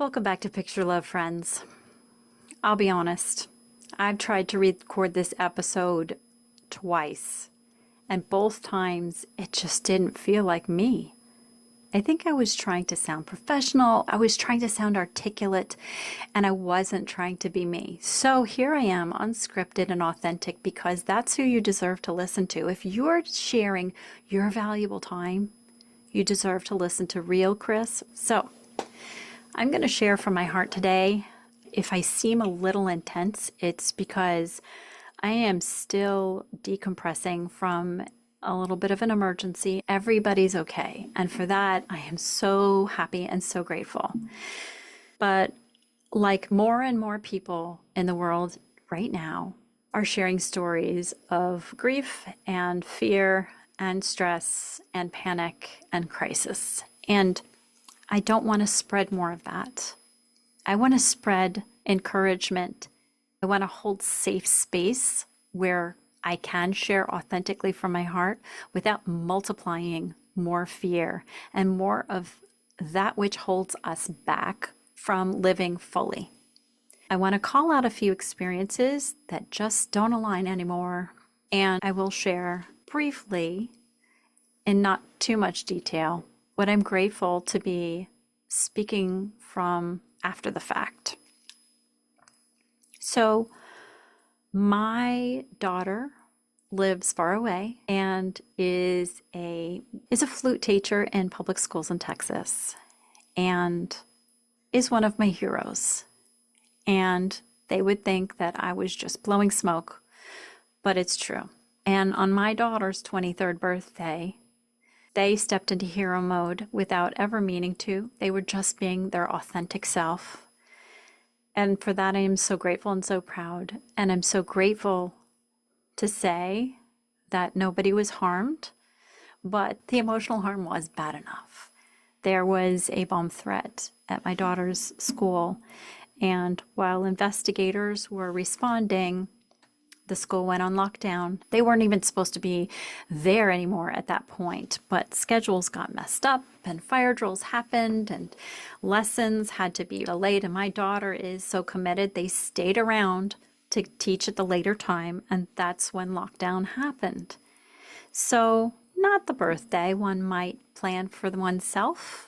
Welcome back to Picture Love, friends. I'll be honest, I've tried to record this episode twice, and both times it just didn't feel like me. I think I was trying to sound professional, I was trying to sound articulate, and I wasn't trying to be me. So here I am, unscripted and authentic, because that's who you deserve to listen to. If you're sharing your valuable time, you deserve to listen to real Kris. So I'm going to share from my heart today. If I seem a little intense, it's because I am still decompressing from a little bit of an emergency. Everybody's okay. And for that, I am so happy and so grateful. But like more and more people in the world right now are sharing stories of grief and fear and stress and panic and crisis. And I don't want to spread more of that. I want to spread encouragement. I want to hold safe space where I can share authentically from my heart without multiplying more fear and more of that which holds us back from living fully. I want to call out a few experiences that just don't align anymore, and I will share briefly, in not too much detail, what I'm grateful to be speaking from after the fact. So my daughter lives far away and is a flute teacher in public schools in Texas and is one of my heroes. And they would think that I was just blowing smoke, but it's true. And on my daughter's 23rd birthday, they stepped into hero mode without ever meaning to. They were just being their authentic self. And for that, I am so grateful and so proud. And I'm so grateful to say that nobody was harmed, but the emotional harm was bad enough. There was a bomb threat at my daughter's school. And while investigators were responding, the school went on lockdown. They weren't even supposed to be there anymore at that point, but schedules got messed up and fire drills happened and lessons had to be delayed. And my daughter is so committed, they stayed around to teach at the later time, and that's when lockdown happened. So not the birthday one might plan for oneself.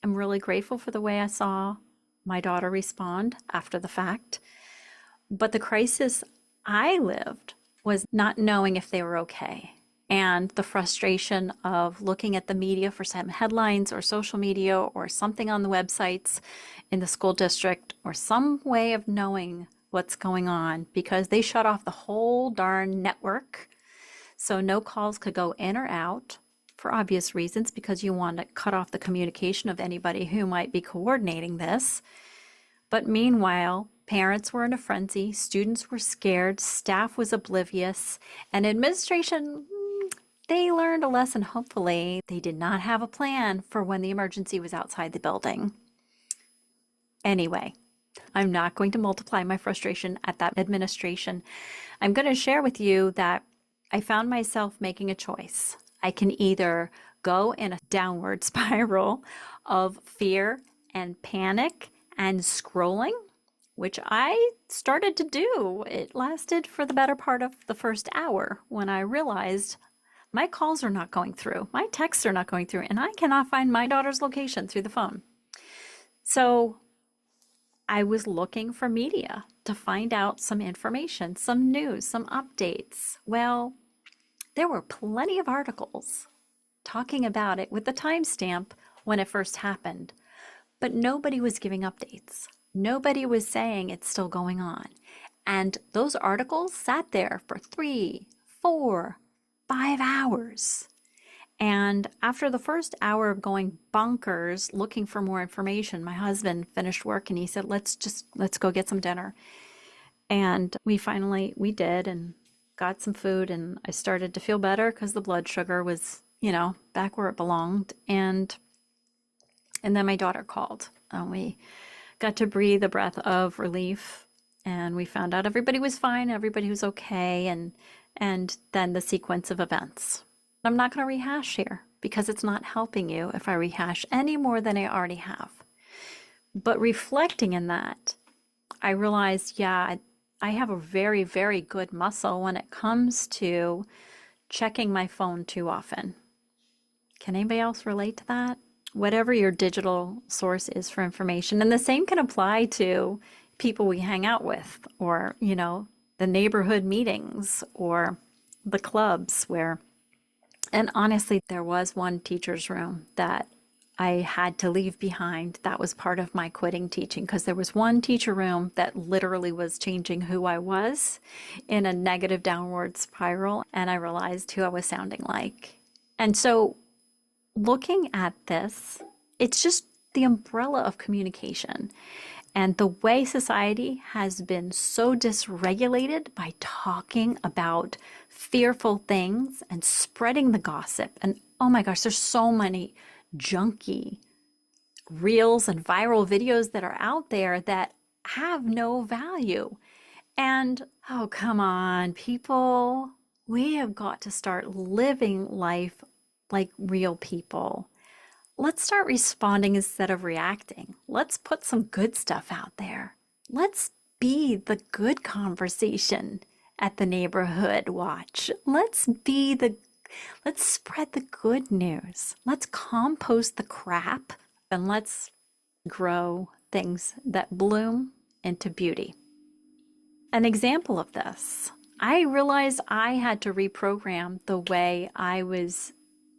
I'm really grateful for the way I saw my daughter respond after the fact. But the crisis I lived was not knowing if they were okay, and the frustration of looking at the media for some headlines or social media or something on the websites in the school district or some way of knowing what's going on, because they shut off the whole darn network. So no calls could go in or out for obvious reasons, because you want to cut off the communication of anybody who might be coordinating this. But meanwhile, parents were in a frenzy, students were scared, staff was oblivious, and administration, they learned a lesson, hopefully. They did not have a plan for when the emergency was outside the building. Anyway, I'm not going to multiply my frustration at that administration. I'm going to share with you that I found myself making a choice. I can either go in a downward spiral of fear and panic and scrolling, which I started to do. It lasted for the better part of the first hour when I realized my calls are not going through, my texts are not going through, and I cannot find my daughter's location through the phone. So I was looking for media to find out some information, some news, some updates. Well, there were plenty of articles talking about it with the timestamp when it first happened, but nobody was giving updates. Nobody was saying it's still going on. And those articles sat there for 3, 4, 5 hours. And after the first hour of going bonkers looking for more information, my husband finished work and he said, let's go get some dinner. And we did, and got some food, and I started to feel better because the blood sugar was, back where it belonged. And then my daughter called. We got to breathe a breath of relief, and we found out everybody was fine, everybody was okay, and then the sequence of events. I'm not going to rehash here because it's not helping you if I rehash any more than I already have. But reflecting in that, I realized, yeah, I have a very, very good muscle when it comes to checking my phone too often. Can anybody else relate to that? Whatever your digital source is for information. And the same can apply to people we hang out with, or, the neighborhood meetings or the clubs where, and honestly, there was one teacher's room that I had to leave behind. That was part of my quitting teaching, because there was one teacher room that literally was changing who I was in a negative downward spiral. And I realized who I was sounding like. And so looking at this, it's just the umbrella of communication. And the way society has been so dysregulated by talking about fearful things and spreading the gossip. And oh my gosh, there's so many junky reels and viral videos that are out there that have no value. And oh, come on, people, we have got to start living life like real people. Let's start responding instead of reacting. Let's put some good stuff out there. Let's be the good conversation at the neighborhood watch. Let's spread the good news. Let's compost the crap, and let's grow things that bloom into beauty. An example of this, I realized I had to reprogram the way I was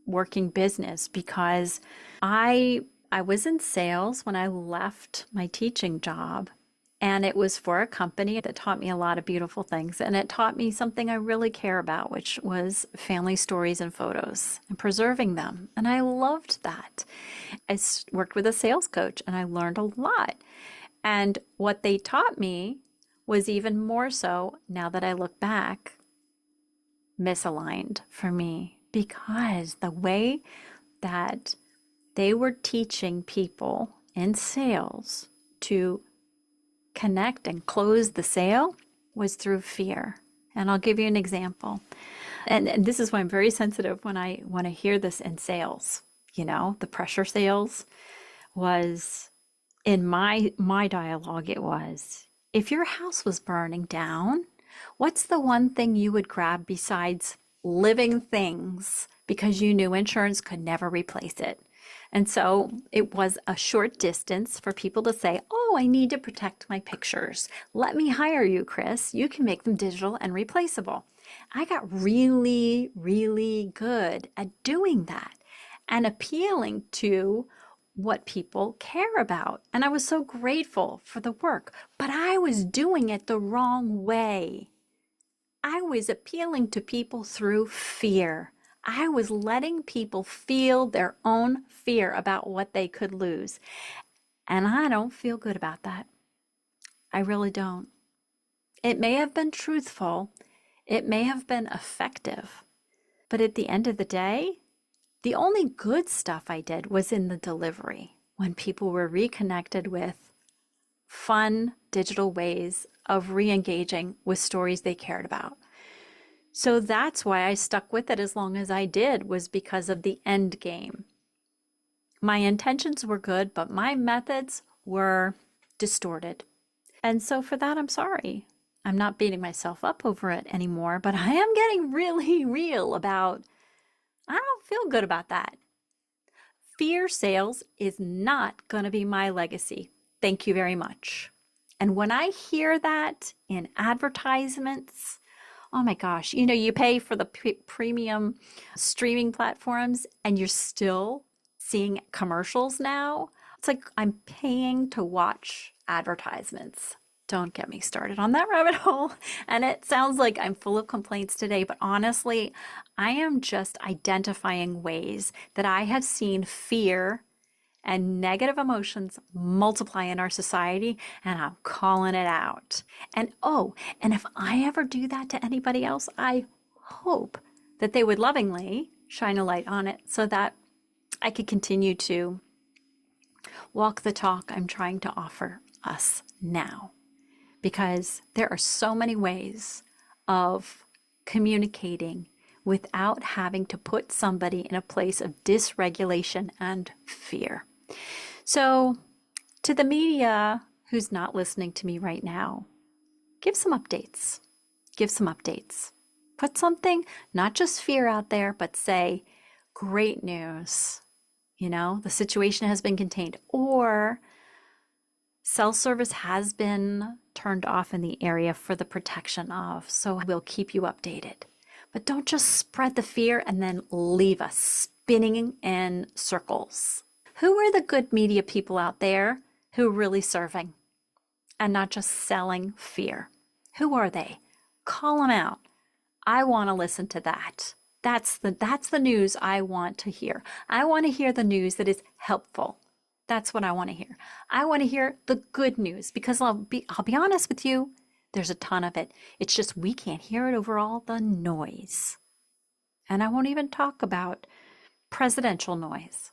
working business, because I was in sales when I left my teaching job, and it was for a company that taught me a lot of beautiful things, and it taught me something I really care about, which was family stories and photos and preserving them. And I loved that. I worked with a sales coach and I learned a lot. And what they taught me was even more so, now that I look back, misaligned for me. Because the way that they were teaching people in sales to connect and close the sale was through fear. And I'll give you an example. And this is why I'm very sensitive when I hear this in sales. The pressure sales was, in my dialogue, it was, if your house was burning down, what's the one thing you would grab besides living things, because you knew insurance could never replace it? And so it was a short distance for people to say, oh, I need to protect my pictures. Let me hire you, Kris. You can make them digital and replaceable. I got really, really good at doing that and appealing to what people care about. And I was so grateful for the work, but I was doing it the wrong way. I was appealing to people through fear. I was letting people feel their own fear about what they could lose. And I don't feel good about that. I really don't. It may have been truthful. It may have been effective. But at the end of the day, the only good stuff I did was in the delivery, when people were reconnected with fun digital ways of re-engaging with stories they cared about. So that's why I stuck with it as long as I did, was because of the end game. My intentions were good, but my methods were distorted. And so for that, I'm sorry. I'm not beating myself up over it anymore, but I am getting really real about, I don't feel good about that. Fear sales is not going to be my legacy. Thank you very much. And when I hear that in advertisements, oh my gosh, you pay for the premium streaming platforms and you're still seeing commercials now. It's like I'm paying to watch advertisements. Don't get me started on that rabbit hole. And it sounds like I'm full of complaints today, but honestly, I am just identifying ways that I have seen fear and negative emotions multiply in our society, and I'm calling it out. And if I ever do that to anybody else, I hope that they would lovingly shine a light on it so that I could continue to walk the talk I'm trying to offer us now. Because there are so many ways of communicating without having to put somebody in a place of dysregulation and fear. So To the media who's not listening to me right now, give some updates. Give some updates. Put something, not just fear out there, but say, great news. The situation has been contained, or cell service has been turned off in the area for the protection of, so we'll keep you updated. But don't just spread the fear and then leave us spinning in circles. Who are the good media people out there who are really serving and not just selling fear? Who are they? Call them out. I want to listen to that. That's the news I want to hear. I want to hear the news that is helpful. That's what I want to hear. I want to hear the good news, because I'll be honest with you, there's a ton of it. It's just we can't hear it over all the noise. And I won't even talk about presidential noise.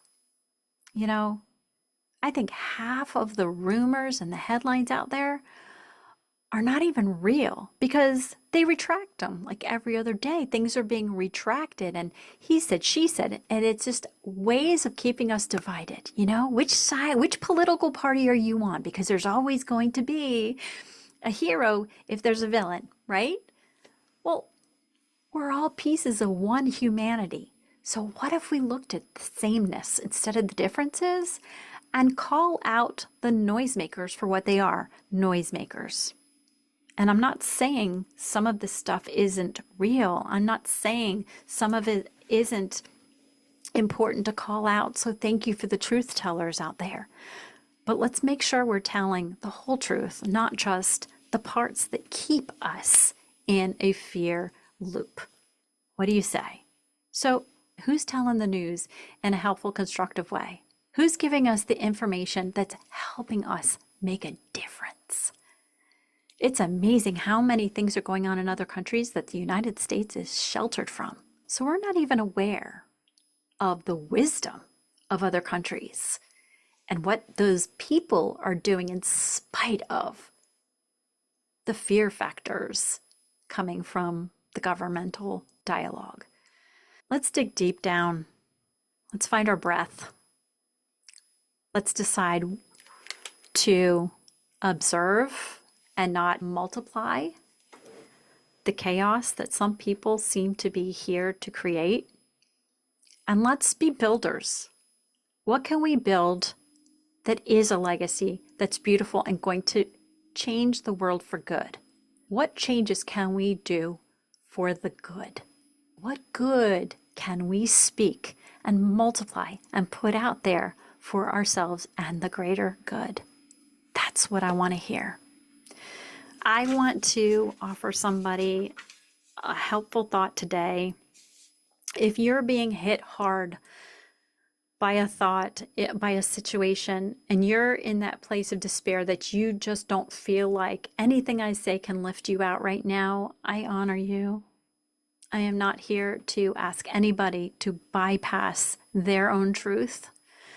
I think half of the rumors and the headlines out there are not even real, because they retract them like every other day. Things are being retracted, and he said, she said, and it's just ways of keeping us divided. Which side, which political party are you on? Because there's always going to be a hero if there's a villain, right? Well, we're all pieces of one humanity. So what if we looked at the sameness instead of the differences and call out the noisemakers for what they are, noisemakers? And I'm not saying some of this stuff isn't real. I'm not saying some of it isn't important to call out. So thank you for the truth tellers out there. But let's make sure we're telling the whole truth, not just the parts that keep us in a fear loop. What do you say? So who's telling the news in a helpful, constructive way? Who's giving us the information that's helping us make a difference? It's amazing how many things are going on in other countries that the United States is sheltered from. So we're not even aware of the wisdom of other countries and what those people are doing in spite of the fear factors coming from the governmental dialogue. Let's dig deep down. Let's find our breath. Let's decide to observe and not multiply the chaos that some people seem to be here to create. And let's be builders. What can we build that is a legacy that's beautiful and going to change the world for good? What changes can we do for the good? What good can we speak and multiply and put out there for ourselves and the greater good? That's what I want to hear. I want to offer somebody a helpful thought today. If you're being hit hard by a thought, by a situation, and you're in that place of despair that you just don't feel like anything I say can lift you out right now, I honor you. I am not here to ask anybody to bypass their own truth,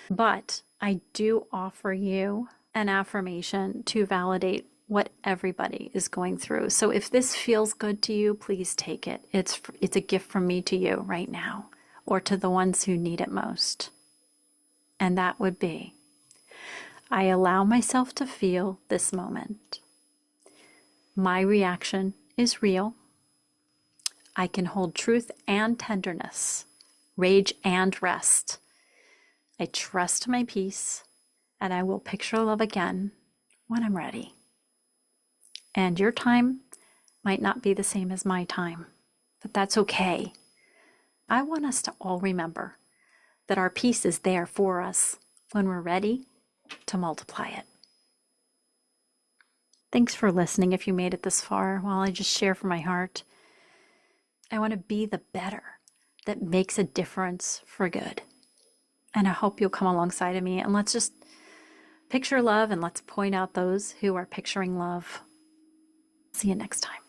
but I do offer you an affirmation to validate what everybody is going through. So if this feels good to you, please take it. It's a gift from me to you right now, or to the ones who need it most. And that would be, I allow myself to feel this moment. My reaction is real. I can hold truth and tenderness, rage and rest. I trust my peace, and I will picture love again when I'm ready. And your time might not be the same as my time, but that's okay. I want us to all remember that our peace is there for us when we're ready to multiply it. Thanks for listening if you made it this far while I just share from my heart. I want to be the better that makes a difference for good. And I hope you'll come alongside of me, and let's just picture love, and let's point out those who are picturing love. See you next time.